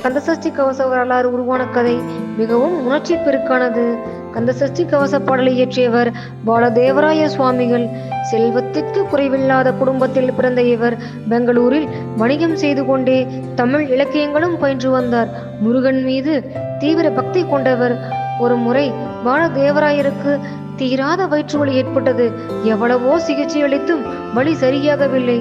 கந்தசஷ்டி கவச வரலாறு உருவான கதை மிகவும் உணர்ச்சி பெருக்கானது. கந்தசஷ்டி கவச பாடலை இயற்றியவர் பாலதேவராய சுவாமிகள். செல்வத்திற்கு குறைவில்லாத குடும்பத்தில் பிறந்த இவர் பெங்களூரில் வணிகம் செய்து கொண்டே தமிழ் இலக்கியங்களும் பயின்று வந்தார். முருகன் மீது தீவிர பக்தி கொண்டவர். ஒரு முறை பாலதேவராயருக்கு தீராத வயிற்று வலி ஏற்பட்டது. எவ்வளவோ சிகிச்சை அளித்தும் வலி சரியாகவில்லை.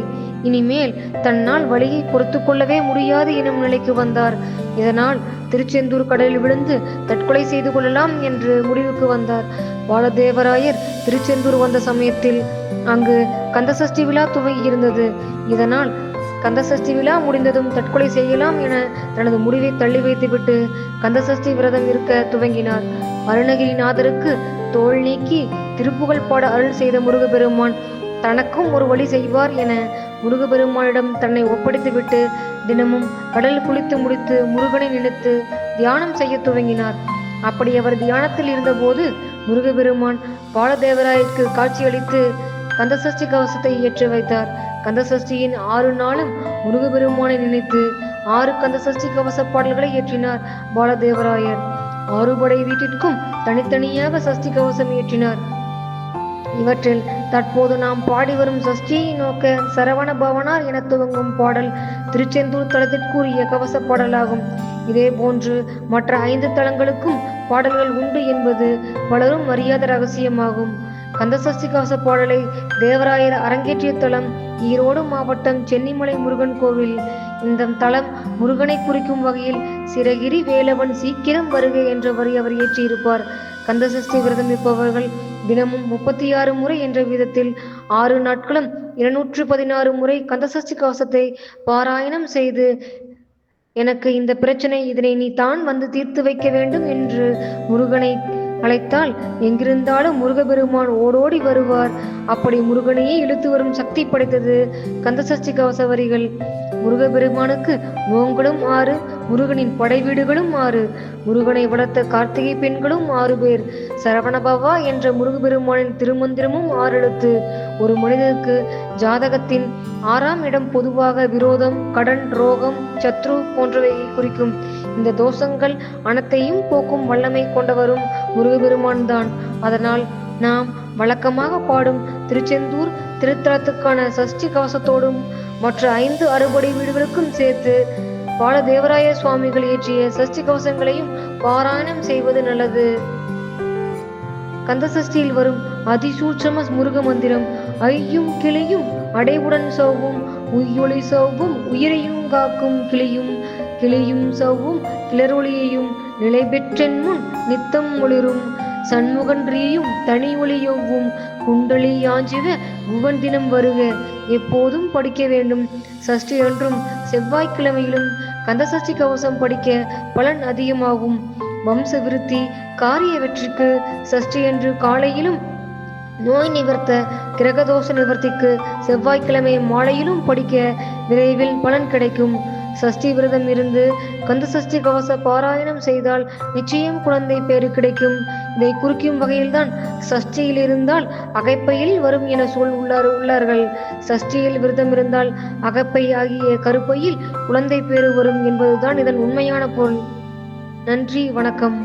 இனிமேல் தன்னால் வலியை பொறுத்து கொள்ளவே முடியாது எனும் நிலைக்கு வந்தார். இதனால் திருச்செந்தூர் கடலில் விழுந்து தற்கொலை செய்து கொள்ளலாம் என்று முடிவுக்கு வந்தார். பாலதேவராயர் திருச்செந்தூர் வந்த சமயத்தில் அங்கு கந்தசஷ்டி விழா துவங்கி இருந்தது. இதனால் கந்தசஷ்டி விழா முடிந்ததும் தற்கொலை செய்யலாம் என தனது முடிவை தள்ளி வைத்துவிட்டு கந்தசஷ்டி விரதம் இருக்க துவங்கினார். அருணகிரிநாதருக்கு தோல் நீக்கி திருப்புகழ் பாட அருள் செய்த முருகப்பெருமான் தனக்கும் ஒரு வழி செய்வார் என முருகப்பெருமானிடம் தன்னை ஒப்படைத்துவிட்டு தினமும் கடல் குளித்து முடித்து முருகனை நினைத்து தியானம் செய்ய துவங்கினார். அப்படி அவர் தியானத்தில் இருந்தபோது முருகப்பெருமான் பாலதேவராயருக்கு காட்சியளித்து கந்தசஷ்டி கவசத்தை ஏற்றி வைத்தார். கந்தசஷ்டியின் 6 நாளும் முருகப்பெருமானை நினைத்து 6 கந்தசஷ்டி கவச பாடல்களை இயற்றினார் பாலதேவராயர். 6 படை வீட்டிற்கும் தனித்தனியாக சஷ்டி கவசம் இயற்றினார். இவற்றில் தற்போது நாம் பாடி வரும் சஷ்டியை நோக்க சரவண பவனார் என துவங்கும் பாடல் திருச்செந்தூர் தலத்திற்குரிய கவச பாடலாகும். இதே போன்று மற்ற 5 தலங்களுக்கும் பாடல்கள் உண்டு என்பது பலரும் அறியாத ரகசியமாகும். கந்தசஷ்டி கவச பாடலை தேவராயர் அரங்கேற்றிய தலம் ஈரோடு மாவட்டம் சென்னிமலை முருகன் கோவில். இந்த தலம் முருகனை குறிக்கும் வகையில் சிறகிரி வேலவன் சீக்கிரம் வருக என்ற வரி அவர் இயற்றியிருப்பார். கந்தசஷ்டி விரதம் இருப்பவர்கள் தினமும் 36 முறை என்ற விதத்தில் 6 நாட்களும் 216 முறை கந்தசஷ்டி கவசத்தை பாராயணம் செய்து எனக்கு இந்த பிரச்சனை, இதனை நீ தான் வந்து தீர்த்து வைக்க வேண்டும் என்று முருகனை அழைத்தால் எங்கிருந்தாலும் முருகப்பெருமான் ஓடோடி வருவார். அப்படி முருகனையே இழுத்து வரும் சக்தி படைத்தது கந்தசஷ்டி கவச வரிகள். முருகப்பெருமானுக்கு நோங்களும் 6, முருகனின் படை வீடுகளும் 6, முருகனை வளர்த்த கார்த்திகை பெண்களும் 6 பேர், சரவணபவா என்ற முருகப்பெருமானின் திருமந்திரமும் 6 எழுத்து. ஒரு மனிதனுக்கு ஜாதகத்தின் 6ஆம் இடம் பொதுவாக விரோதம், கடன், ரோகம், சத்ரு போன்றவையை குறிக்கும். இந்த தோஷங்கள் அனைத்தையும் போக்கும் வல்லமை கொண்டவரும் முருகப்பெருமான் தான். அதனால் நாம் வழக்கமாக பாடும் திருச்செந்தூர் திருத்தலத்துக்கான சஷ்டி கவசத்தோடும் மற்ற 5 அறுபடை வீடுகளுக்கும் சேர்த்து பாலதேவராய சுவாமிகள் இயற்றிய சஷ்டி கவசங்களையும் பாராயணம் செய்வது நல்லது. கந்தசஷ்டியில் வரும் அதிசூட்சம முருக மந்திரம் ஐயும் கிளியும் அடைவுடன் சௌவும் உய்யொளி சௌவும் உயிரையும் காக்கும் கிளியும் கிளியும் சௌவும் கிளரொளியையும் நிலை பெற்றென் முன் நித்தம் ஒளிரும் சண்முகன்றியும் தனி ஒளியொவ்வும் குண்டலி யாஞ்சிவ குகன் தினம் வருக எப்போதும் படிக்க வேண்டும். சஷ்டி அன்றும் செவ்வாய்க்கிழமையிலும் கந்தசஷ்டி கவசம் படிக்க பலன் அதிகமாகும். வம்ச விருத்தி, காரிய வெற்றிக்கு சஷ்டியன்று காலையிலும், நோய் நிவர்த்த, கிரகதோஷ நிவர்த்திக்கு செவ்வாய்க்கிழமை மாலையிலும் படிக்க விரைவில் பலன் கிடைக்கும். சஷ்டி விரதம் இருந்து கந்தசஷ்டி கவச பாராயணம் செய்தால் நிச்சயம் குழந்தை பேறு கிடைக்கும். இதை குறிக்கும் வகையில்தான் சஷ்டியில் இருந்தால் அகைப்பையில் வரும் என உள்ளார்கள். சஷ்டியில் விரதம் இருந்தால் அகப்பை ஆகிய கருப்பையில் குழந்தை பேறு வரும் என்பதுதான் இதன் உண்மையான பொருள். நன்றி, வணக்கம்.